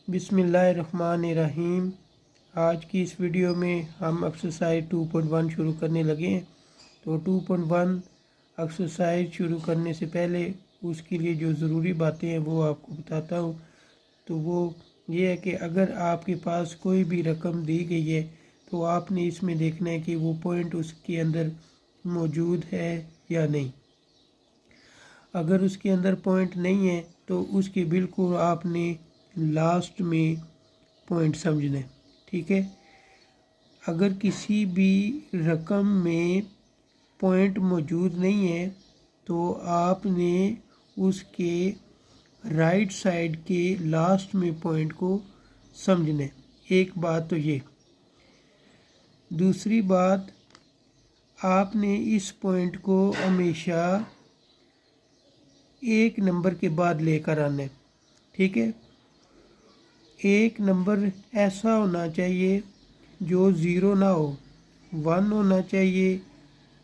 बिस्मिल्लाहिर्रहमानिर्रहीम। आज की इस वीडियो में हम एक्सरसाइज 2.1 शुरू करने लगे हैं। तो 2.1 एक्सरसाइज शुरू करने से पहले उसके लिए जो ज़रूरी बातें हैं वो आपको बताता हूँ। तो वो ये है कि अगर आपके पास कोई भी रकम दी गई है तो आपने इसमें देखना है कि वो पॉइंट उसके अंदर मौजूद है या नहीं। अगर उसके अंदर पॉइंट नहीं है तो उसके बिल्कुल आपने लास्ट में पॉइंट समझना है, ठीक है। अगर किसी भी रकम में पॉइंट मौजूद नहीं है तो आपने उसके राइट साइड के लास्ट में पॉइंट को समझना है। एक बात तो ये। दूसरी बात, आपने इस पॉइंट को हमेशा एक नंबर के बाद लेकर आना है, ठीक है। एक नंबर ऐसा होना चाहिए जो ज़ीरो ना हो, 1 होना चाहिए,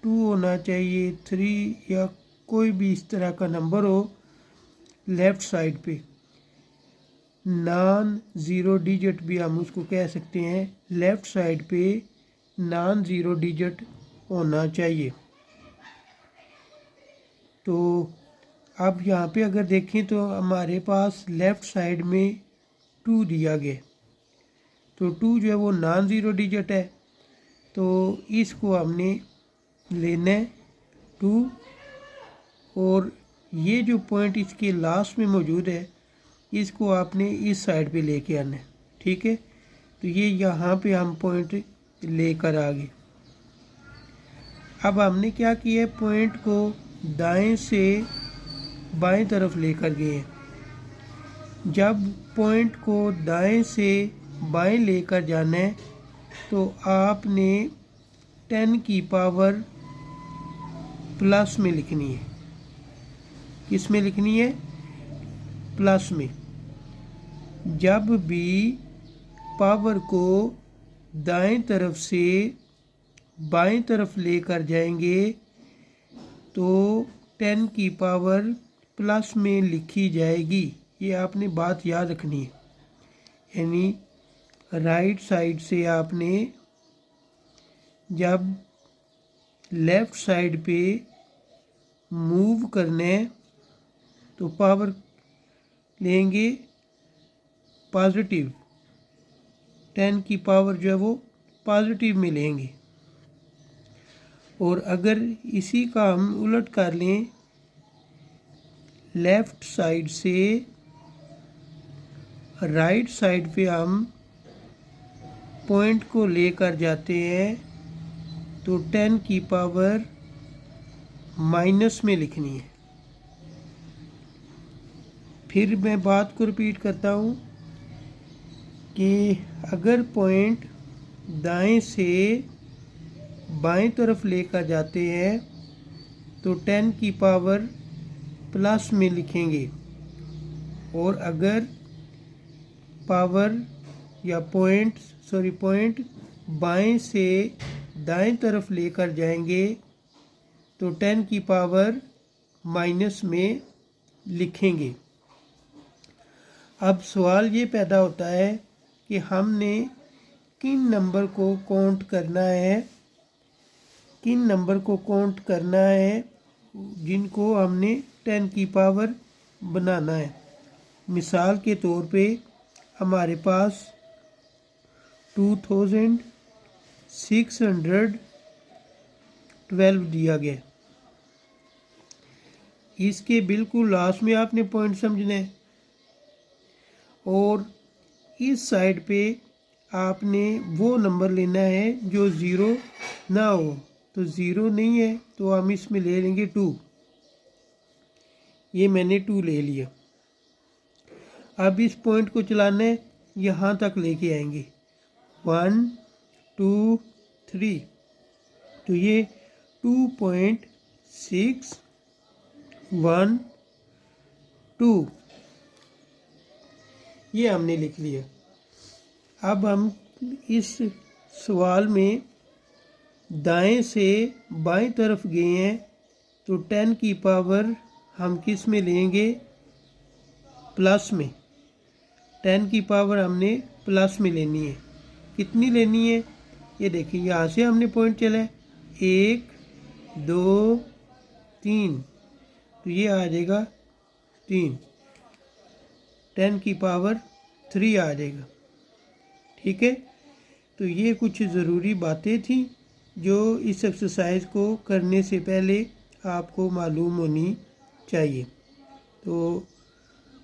2 होना चाहिए, 3 या कोई भी इस तरह का नंबर हो लेफ़्ट साइड पे। नॉन ज़ीरो डिजिट भी हम उसको कह सकते हैं। लेफ़्ट साइड पे नॉन ज़ीरो डिजिट होना चाहिए। तो अब यहाँ पे अगर देखें तो हमारे पास लेफ़्ट साइड में 2 दिया गया। तो 2 जो है वो नॉन ज़ीरो डिजिट है, तो इसको हमने लेना है 2। और ये जो पॉइंट इसके लास्ट में मौजूद है इसको आपने इस साइड पे लेके आना है, ठीक है। तो ये यहाँ पे हम पॉइंट लेकर आ गए। अब हमने क्या किया है, पॉइंट को दाएं से बाएं तरफ लेकर गए हैं। जब पॉइंट को दाएं से बाएं लेकर जाना है तो आपने 10 की पावर प्लस में लिखनी है। किस में लिखनी है? प्लस में। जब भी पावर को दाएं तरफ से बाएं तरफ लेकर जाएंगे तो 10 की पावर प्लस में लिखी जाएगी। ये आपने बात याद रखनी है। यानी राइट साइड से आपने जब लेफ़्ट साइड पे मूव करना है तो पावर लेंगे पॉजिटिव। 10 की पावर जो है वो पॉजिटिव में लेंगे। और अगर इसी का हम उलट कर लें, लेफ़्ट साइड से राइट साइड पे हम पॉइंट को लेकर जाते हैं तो 10 की पावर माइनस में लिखनी है। फिर मैं बात को रिपीट करता हूँ कि अगर पॉइंट दाएं से बाएं तरफ लेकर जाते हैं तो 10 की पावर प्लस में लिखेंगे। और अगर पावर या पॉइंट बाएं से दाएं तरफ लेकर जाएंगे तो 10 की पावर माइनस में लिखेंगे। अब सवाल ये पैदा होता है कि हमने किन नंबर को काउंट करना है, किन नंबर को काउंट करना है जिनको हमने 10 की पावर बनाना है। मिसाल के तौर पे हमारे पास 2612 दिया गया। इसके बिल्कुल लास्ट में आपने पॉइंट समझना है और इस साइड पे आपने वो नंबर लेना है जो ज़ीरो ना हो। तो ज़ीरो नहीं है तो हम इसमें ले लेंगे 2। ये मैंने 2 ले लिया। अब इस पॉइंट को चलाना है, यहाँ तक लेके आएंगे 1 2 3। तो ये 2.612 ये हमने लिख लिया। अब हम इस सवाल में दाएं से बाएं तरफ गए हैं तो 10 की पावर हम किस में लेंगे? प्लस में। 10 की पावर हमने प्लस में लेनी है। कितनी लेनी है? ये देखिए यहाँ से हमने पॉइंट चला है 1 2 3, तो ये आ जाएगा 3, 10 की पावर 3 आ जाएगा। ठीक है, तो ये कुछ ज़रूरी बातें थी जो इस एक्सरसाइज को करने से पहले आपको मालूम होनी चाहिए, तो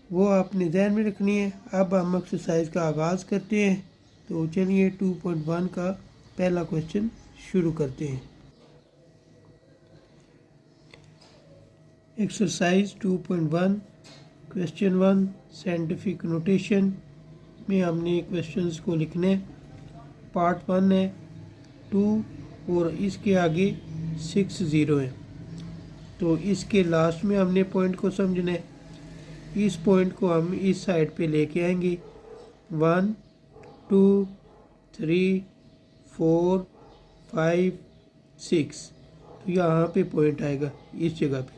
वो आपने ध्यान में रखनी है। अब हम एक्सरसाइज का आगाज़ करते हैं। तो चलिए 2.1 का पहला क्वेश्चन शुरू करते हैं। एक्सरसाइज 2.1 क्वेश्चन 1 साइंटिफिक नोटेशन में हमने क्वेश्चंस को लिखना है। पार्ट 1 है 2 और इसके आगे 6 0 है, तो इसके लास्ट में हमने पॉइंट को समझना है। इस पॉइंट को हम इस साइड पे लेके आएंगे 1 2 3 4 5 6, तो यहाँ पे पॉइंट आएगा। इस जगह पे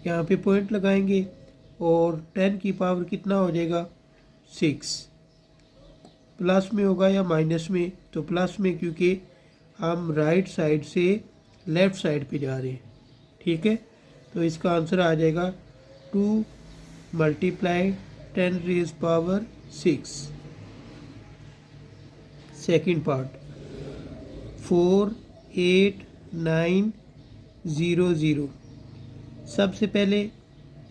यहाँ पे पॉइंट लगाएंगे और 10 की पावर कितना हो जाएगा 6। प्लस में होगा या माइनस में? तो प्लस में, क्योंकि हम राइट साइड से लेफ़्ट साइड पे जा रहे हैं। ठीक है, तो इसका आंसर आ जाएगा 2 multiply 10 rays power 6। Second part 4 8 9 0 0। सबसे पहले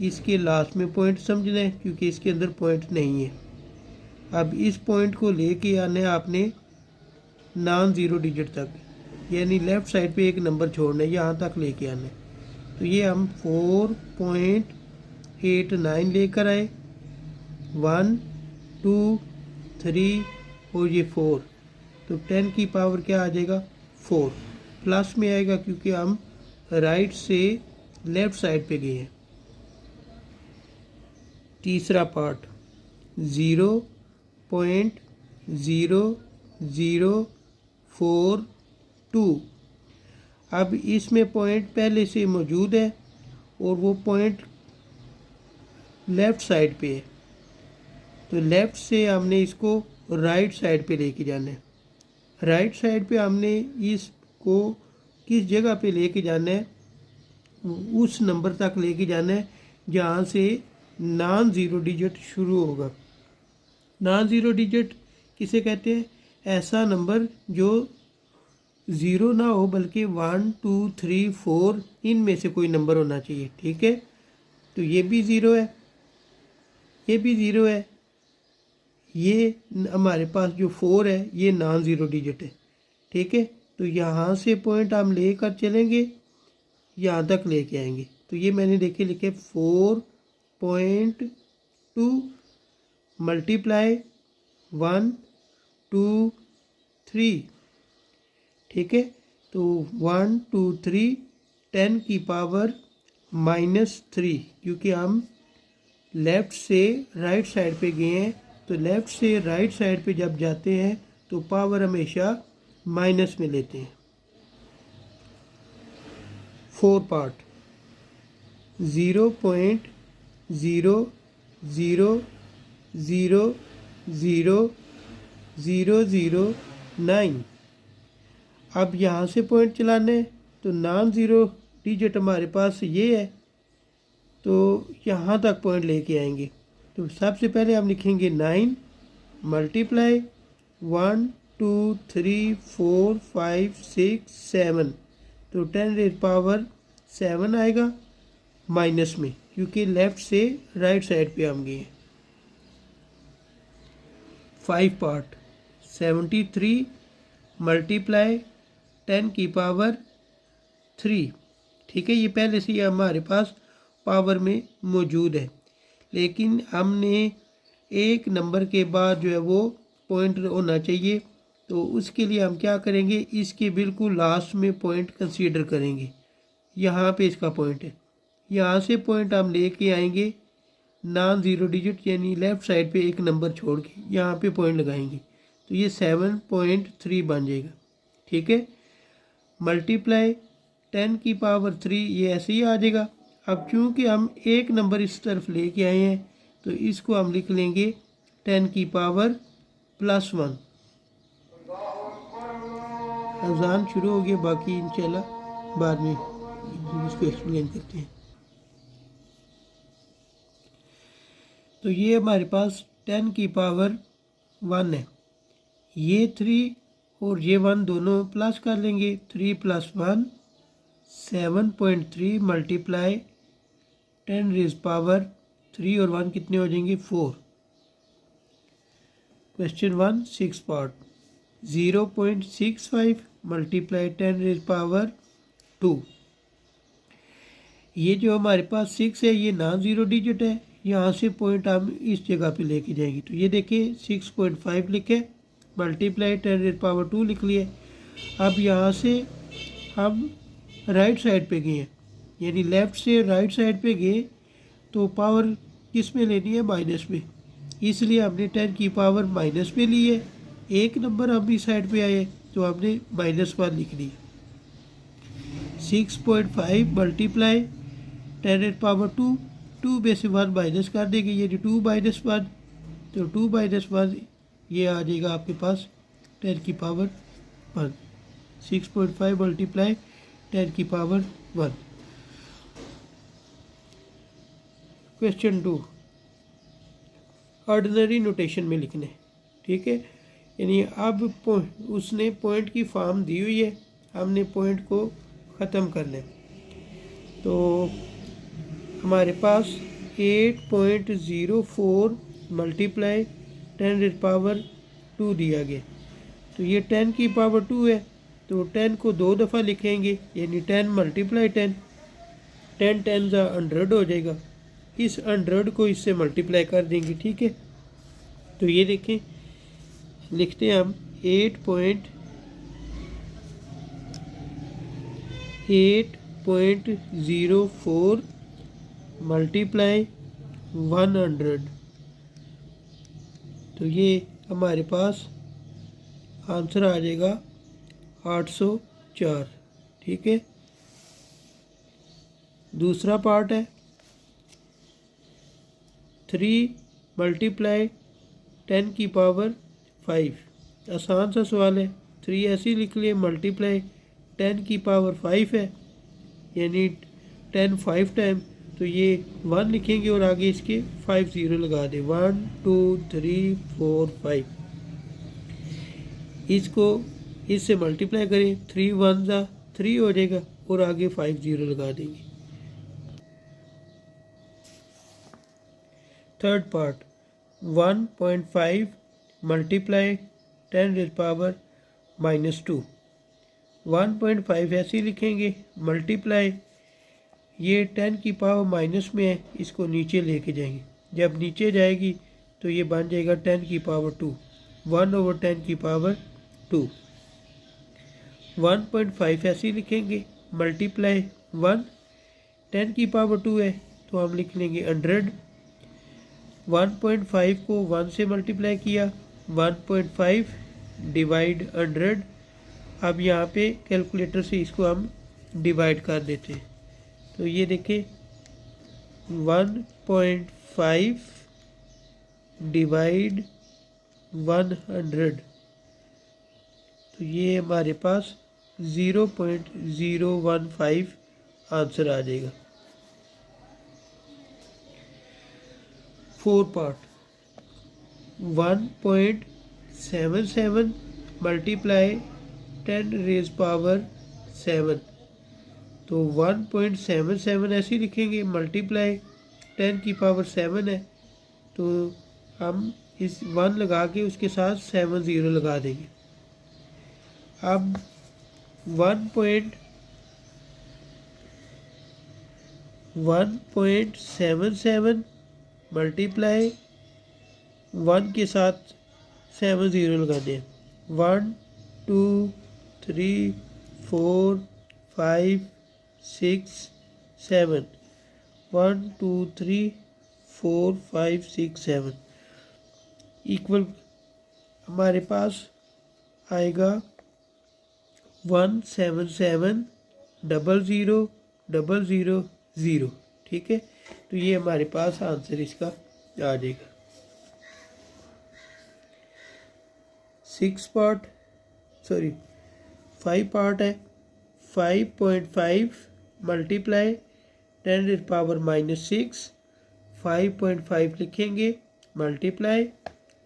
इसके लास्ट में पॉइंट समझना है, क्योंकि इसके अंदर पॉइंट नहीं है। अब इस पॉइंट को लेके आना है आपने नॉन ज़ीरो डिजिट तक, यानी लेफ़्ट साइड पे एक नंबर छोड़ना है, यहाँ तक लेके आना है। तो ये हम 4.89 लेकर आए, 1 2 3 और ये 4, तो 10 की पावर क्या आ जाएगा 4। प्लस में आएगा क्योंकि हम राइट से लेफ़्ट साइड पे गए हैं। तीसरा पार्ट 0.0042। अब इसमें पॉइंट पहले से मौजूद है और वो पॉइंट लेफ़्ट साइड पे है, तो लेफ़्ट से हमने इसको राइट साइड पे लेके जाना है। राइट साइड पे हमने इसको किस जगह पे लेके जाना है? उस नंबर तक लेके जाना है जहाँ से नॉन ज़ीरो डिजिट शुरू होगा। नॉन ज़ीरो डिजिट किसे कहते हैं? ऐसा नंबर जो ज़ीरो ना हो, बल्कि 1 2 3 4 इनमें से कोई नंबर होना चाहिए। ठीक है, तो ये भी ज़ीरो है, ये भी ज़ीरो है, ये हमारे पास जो 4 है ये नॉन ज़ीरो डिजिट है। ठीक है, तो यहाँ से पॉइंट हम लेकर चलेंगे, यहाँ तक लेके आएंगे। तो ये मैंने देखे लिखे 4.2 मल्टीप्लाई 1 2 3। ठीक है, तो 1 2 3 10 की पावर -3, क्योंकि हम लेफ़्ट से राइट साइड पे गए हैं, तो लेफ़्ट से राइट साइड पे जब जाते हैं तो पावर हमेशा माइनस में लेते हैं। 4 पार्ट 0.00000009। अब यहाँ से पॉइंट चलाने, तो नॉन ज़ीरो डिजिट हमारे पास ये है, तो यहाँ तक पॉइंट लेके आएंगे। तो सबसे पहले हम लिखेंगे 9 मल्टीप्लाई 1 2 3 4 5 6 7, तो 10 रेज़ पावर 7 आएगा माइनस में, क्योंकि लेफ़्ट से राइट साइड पे हम गए। 5 पार्ट 73 मल्टीप्लाई 10 की पावर 3। ठीक है, ये पहले से ही हमारे पास पावर में मौजूद है, लेकिन हमने एक नंबर के बाद जो है वो पॉइंट होना चाहिए। तो उसके लिए हम क्या करेंगे, इसके बिल्कुल लास्ट में पॉइंट कंसीडर करेंगे। यहाँ पे इसका पॉइंट है, यहाँ से पॉइंट हम लेके आएंगे नॉन ज़ीरो डिजिट, यानी लेफ़्ट साइड पे एक नंबर छोड़ के यहाँ पे पॉइंट लगाएंगे, तो ये 7.3 बन जाएगा। ठीक है, मल्टीप्लाई 10 की पावर 3, ये ऐसे ही आ जाएगा। अब क्योंकि हम एक नंबर इस तरफ लेके आए हैं, तो इसको हम लिख लेंगे 10 की पावर +1। अजान शुरू हो गया, बाकी इंशाल्लाह बाद में इसको एक्सप्लेन करते हैं। तो ये हमारे पास 10 की पावर 1 है। ये 3 और ये 1 दोनों प्लस कर लेंगे। 3 + 1 7.3 मल्टीप्लाई 10⁻³ 3 और 1 कितने हो जाएंगे 4। Question 1 6 part. 0.65 मल्टीप्लाई 10⁻²। ये जो हमारे पास 6 है ये नॉन ज़ीरो डिजिट है, यहाँ से पॉइंट हम इस जगह पे लेके जाएंगे। तो ये देखिए 6.5 लिखे, मल्टीप्लाई 10⁻² लिख लिए। अब यहाँ से हम राइट साइड पे गए हैं, यानी लेफ़्ट से राइट साइड पे गए तो पावर किस में लेनी है माइनस में, इसलिए हमने 10 की पावर माइनस में ली है। एक नंबर हम इस साइड पे आए तो हमने -1 लिख दी। 6.5 मल्टीप्लाई 10⁻², 2 में से 1 माइनस कर देंगे, ये 2 - 1, तो 2 - 1 ये आ जाएगा आपके पास 10 की पावर 1। 6.5 मल्टीप्लाई 10 की पावर 1। क्वेश्चन 2 ऑर्डिनरी नोटेशन में लिखने, ठीक है। यानी अब उसने पॉइंट की फॉर्म दी हुई है, हमने पॉइंट को ख़त्म करना है। तो हमारे पास 8.04 मल्टीप्लाई 10⁻² दिया गया। तो ये 10 की पावर 2 है, तो 10 को 2 दफ़ा लिखेंगे, यानी 10 मल्टीप्लाई 10, 10 10 ज़ा 100 हो जाएगा। इस 100 को इससे मल्टीप्लाई कर देंगे, ठीक है। तो ये देखें, लिखते हैं हम 8.04 मल्टीप्लाई 100। तो ये हमारे पास आंसर आ जाएगा 804, ठीक है। दूसरा पार्ट है 3 मल्टीप्लाई 10 की पावर 5। आसान सा सवाल है, 3 ऐसे ही लिख लिए, मल्टीप्लाई 10 की पावर 5 है, यानी 10 5 टाइम, तो ये 1 लिखेंगे और आगे इसके 5 0 लगा दें। 1 2 3 4 5, इसको इससे मल्टीप्लाई करें, 3 1 ज़ा 3 हो जाएगा और आगे 5 0 लगा देंगे। Third part 1.5 multiply 10⁻² 2। 1.5 ऐसे ही लिखेंगे, मल्टीप्लाई ये 10 की पावर माइनस में है, इसको नीचे लेके जाएंगे। जब नीचे जाएगी तो ये बन जाएगा 10 की पावर 2, 1/10 की पावर 2। 1.5 ऐसे ही लिखेंगे, मल्टीप्लाई 1 10 की पावर 2 है तो हम लिख लेंगे 100। 1.5 को 1 से मल्टीप्लाई किया, 1.5 डिवाइड 100। अब यहाँ पे कैलकुलेटर से इसको हम डिवाइड कर देते हैं। तो ये देखें 1.5 डिवाइड 100, तो ये हमारे पास 0.015 आंसर आ जाएगा। 4 पार्ट 1.77 मल्टीप्लाई 10⁻⁷। तो 1.77 ऐसे ही लिखेंगे, मल्टीप्लाई 10 की पावर 7 है, तो हम इस 1 लगा के उसके साथ 7 0 लगा देंगे। अब 1.77 मल्टीप्लाई 1 के साथ 7 0 लगा दें। 1 2 3 4 5 6 7, 1 2 3 4 5 6 7 इक्वल हमारे पास आएगा 177,000,000, ठीक है। तो ये हमारे पास आंसर इसका आ जाएगा। 5 पार्ट है। 5.5 मल्टीप्लाई 10⁻⁻6, 5.5 लिखेंगे मल्टीप्लाई,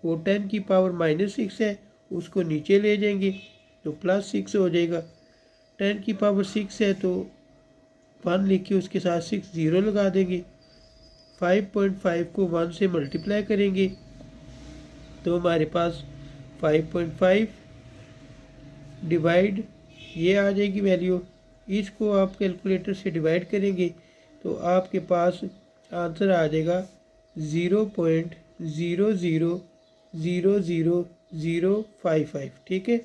वो 10⁻⁻6 है उसको नीचे ले जाएंगे तो +6 हो जाएगा। 10⁻6 है तो 1 लिख के उसके साथ 6 ज़ीरो लगा देंगे। 5.5 को 1 से मल्टीप्लाई करेंगे तो हमारे पास 5.5 डिवाइड ये आ जाएगी वैल्यू। इसको आप कैलकुलेटर से डिवाइड करेंगे तो आपके पास आंसर आ जाएगा 0.000055। ठीक है,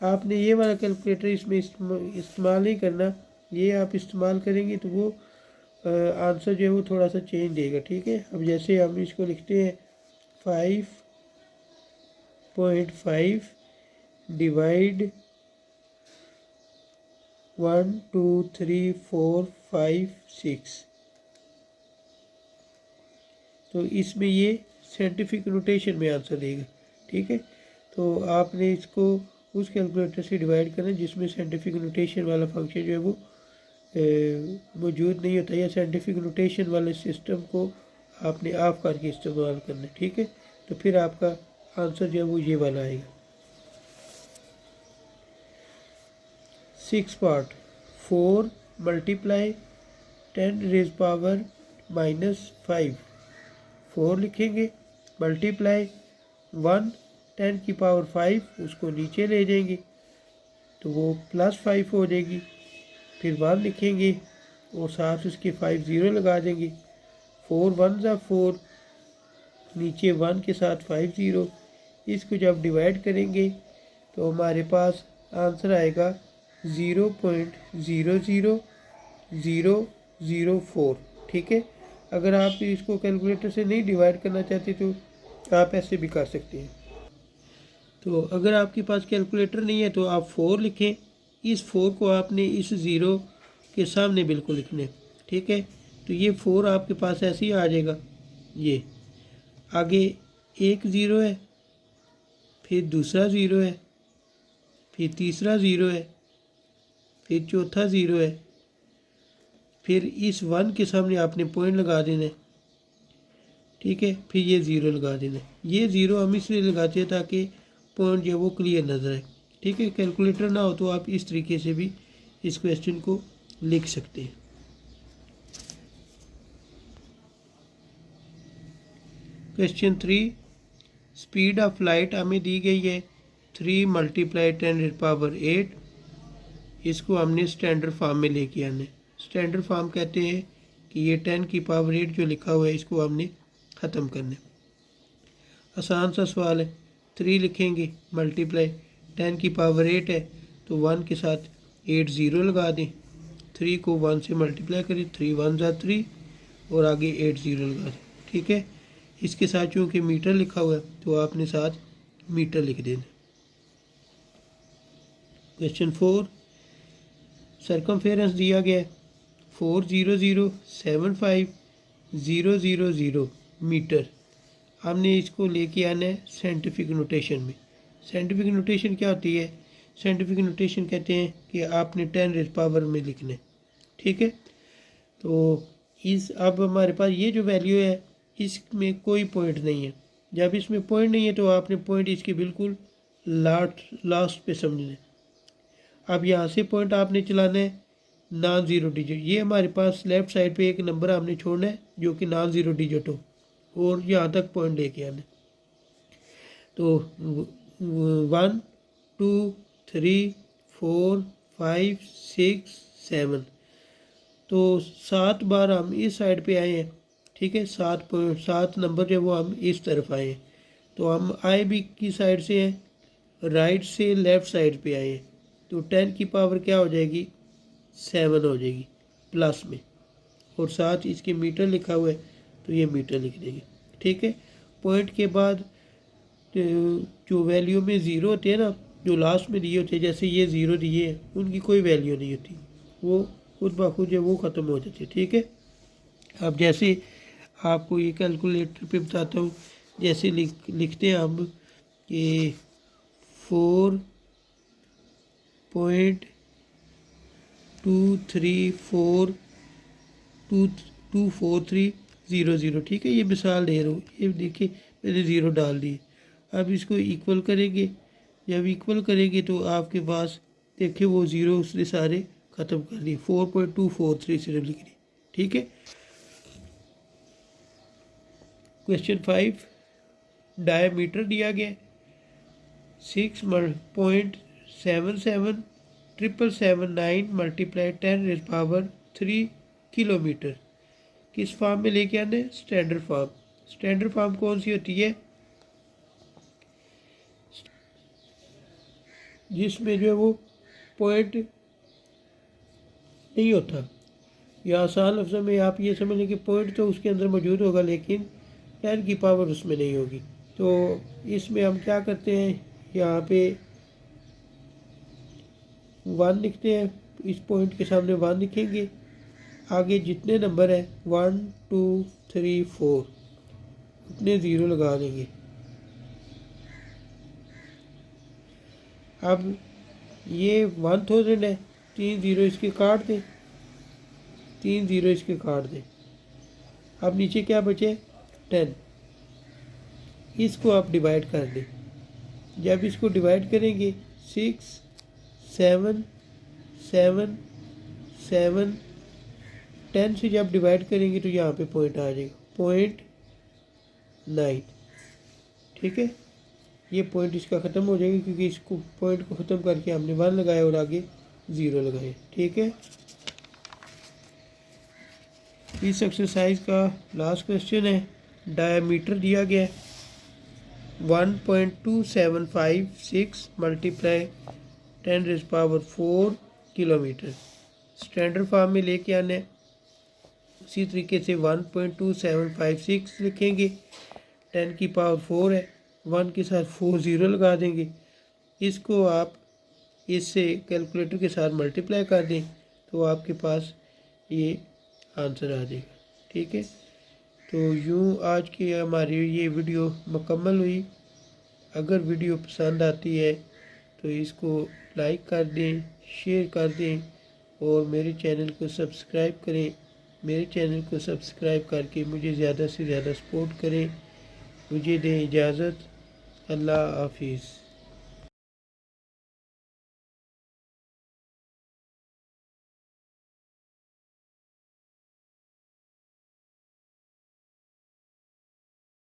आपने ये वाला कैलकुलेटर इसमें इस्तेमाल नहीं करना, ये आप इस्तेमाल करेंगे तो वो आंसर जो है वो थोड़ा सा चेंज देगा। ठीक है, अब जैसे हम इसको लिखते हैं 5.5 डिवाइड 1 2 3 4 5 6, तो इसमें ये साइंटिफिक नोटेशन में आंसर देगा। ठीक है, तो आपने इसको उस कैलकुलेटर से डिवाइड करना जिसमें साइंटिफिक नोटेशन वाला फंक्शन जो है वो मौजूद नहीं होता, या साइंटिफिक नोटेशन वाले सिस्टम को आपने ऑफ करके इस्तेमाल करना है। ठीक है, तो फिर आपका आंसर जो है वो ये वाला आएगा। 6 पार्ट 4 मल्टीप्लाई 10⁻⁻5, 4 लिखेंगे मल्टीप्लाई 1 10⁻5 उसको नीचे ले जाएंगे तो वो +5 हो जाएगी। फिर 1 लिखेंगे और साथ उसके 5 ज़ीरो लगा देंगे। 4 1 ज़ा 4, नीचे 1 के साथ 5 ज़ीरो। इसको जब डिवाइड करेंगे तो हमारे पास आंसर आएगा 0.00004। ठीक है, अगर आप इसको कैलकुलेटर से नहीं डिवाइड करना चाहते तो आप ऐसे भी कर सकते हैं। तो अगर आपके पास कैलकुलेटर नहीं है तो आप 4 लिखें, इस 4 को आपने इस ज़ीरो के सामने बिल्कुल लिखने। ठीक है, तो ये 4 आपके पास ऐसे ही आ जाएगा। ये आगे एक ज़ीरो है, फिर दूसरा ज़ीरो है, फिर तीसरा ज़ीरो है, फिर चौथा ज़ीरो है, फिर इस 1 के सामने आपने पॉइंट लगा देना है। ठीक है, फिर ये ज़ीरो लगा देना है। ये ज़ीरो हम इसलिए लगाते हैं ताकि पॉइंट जो है वो क्लियर नज़र आए। ठीक है, कैलकुलेटर ना हो तो आप इस तरीके से भी इस क्वेश्चन को लिख सकते हैं। क्वेश्चन 3, स्पीड ऑफ लाइट हमें दी गई है 3 मल्टीप्लाई 10⁸। इसको हमने स्टैंडर्ड फॉर्म में लेके आना है। स्टैंडर्ड फॉर्म कहते हैं कि ये 10⁸ जो लिखा हुआ है इसको हमने ख़त्म करना है। आसान सा सवाल है। 3 लिखेंगे मल्टीप्लाई 10⁸ है तो 1 के साथ 8 ज़ीरो लगा दें। 3 को 1 से मल्टीप्लाई करें, 3 1 ज़ा 3 और आगे 8 ज़ीरो लगा दें। ठीक है, इसके साथ चूँकि मीटर लिखा हुआ है तो आपने साथ मीटर लिख देना। क्वेश्चन 4, सर्कमफेरेंस दिया गया है 40075,000 मीटर। हमने इसको लेके आना है साइंटिफिक नोटेशन में। साइंटिफिक नोटेशन क्या होती है? साइंटिफिक नोटेशन कहते हैं कि आपने 10⁻ में लिखना है। ठीक है, तो इस अब हमारे पास ये जो वैल्यू है इसमें कोई पॉइंट नहीं है। जब इसमें पॉइंट नहीं है तो आपने पॉइंट इसके बिल्कुल लास्ट पे समझना है। अब यहाँ से पॉइंट आपने चलाना है नॉन ज़ीरो डिजिट। ये हमारे पास लेफ़्ट साइड पे एक नंबर हमने छोड़ना है जो कि नॉन ज़ीरो डिजिट हो और यहाँ तक पॉइंट लेके आना है। तो 1 2 3 4 5 6 7, तो 7 बार हम इस साइड पे आए हैं। ठीक है, 7 नंबर जो वो हम इस तरफ आए हैं। तो हम आई बी की साइड से हैं, राइट से लेफ़्ट साइड पे आए हैं। तो 10 की पावर क्या हो जाएगी? 7 हो जाएगी प्लस में, और साथ इसके मीटर लिखा हुआ है तो ये मीटर लिख देंगे। ठीक है, पॉइंट के बाद जो वैल्यू में ज़ीरो होते हैं ना, जो लास्ट में दिए होते हैं, जैसे ये ज़ीरो दिए हैं, उनकी कोई वैल्यू नहीं होती, वो खुद ब खुद जो वो ख़त्म हो जाती है। ठीक है, अब जैसे आपको ये कैलकुलेटर पे बताता हूँ। जैसे लिखते हैं हम कि 4.234224300। ठीक है, ये मिसाल दे रहा हूँ। ये देखिए मैंने ज़ीरो डाल दिए। अब इसको इक्वल करेंगे। जब इक्वल करेंगे तो आपके पास देखिए वो ज़ीरो उसने सारे ख़त्म कर दिए। 4.243 सिर्फ लिख दी। ठीक है। क्वेश्चन 5, डायमीटर दिया गया 6.777779 मल्टीप्लाई 10⁻³ किलोमीटर किस फॉर्म में लेके आने? Standard form. स्टैंडर्ड फॉर्म कौन सी होती है? जिसमें जो है वो पॉइंट नहीं होता, या आसान लफ्ज़ों में आप ये समझ लें कि पॉइंट तो उसके अंदर मौजूद होगा लेकिन 10 की पावर उसमें नहीं होगी। तो इसमें हम क्या करते हैं, यहाँ पे 1 लिखते हैं, इस पॉइंट के सामने 1 लिखेंगे। आगे जितने नंबर है 1 2 3 4 उतने ज़ीरो लगा देंगे। अब ये 1000 है, 3 ज़ीरो इसके काट दें, 3 ज़ीरो इसके काट दें। अब नीचे क्या बचे? 10। इसको आप डिवाइड कर दें। जब इसको डिवाइड करेंगे 6 7 7 7 10 से जब डिवाइड करेंगे तो यहाँ पे पॉइंट आ जाएगा 0.9। ठीक है, ये पॉइंट इसका ख़त्म हो जाएगा क्योंकि इसको पॉइंट को ख़त्म करके हमने 1 लगाया और आगे 0 लगाए। ठीक है। इस एक्सरसाइज का लास्ट क्वेश्चन है। डायमीटर दिया गया है 1.2756 मल्टीप्लाई 10⁻⁴ किलोमीटर। स्टैंडर्ड फॉर्म में लेके आने उसी तरीके से 1.2756 लिखेंगे, 10 की पावर 4 है, 1 के साथ 4 ज़ीरो लगा देंगे। इसको आप इससे कैलकुलेटर के साथ मल्टीप्लाई कर दें तो आपके पास ये आंसर आ जाएगा। ठीक है, तो यूँ आज की हमारी ये वीडियो मुकम्मल हुई। अगर वीडियो पसंद आती है तो इसको लाइक कर दें, शेयर कर दें और मेरे चैनल को सब्सक्राइब करें। मेरे चैनल को सब्सक्राइब करके मुझे ज़्यादा से ज़्यादा सपोर्ट करें। मुझे दें इजाज़त। अल्लाह हाफिज़।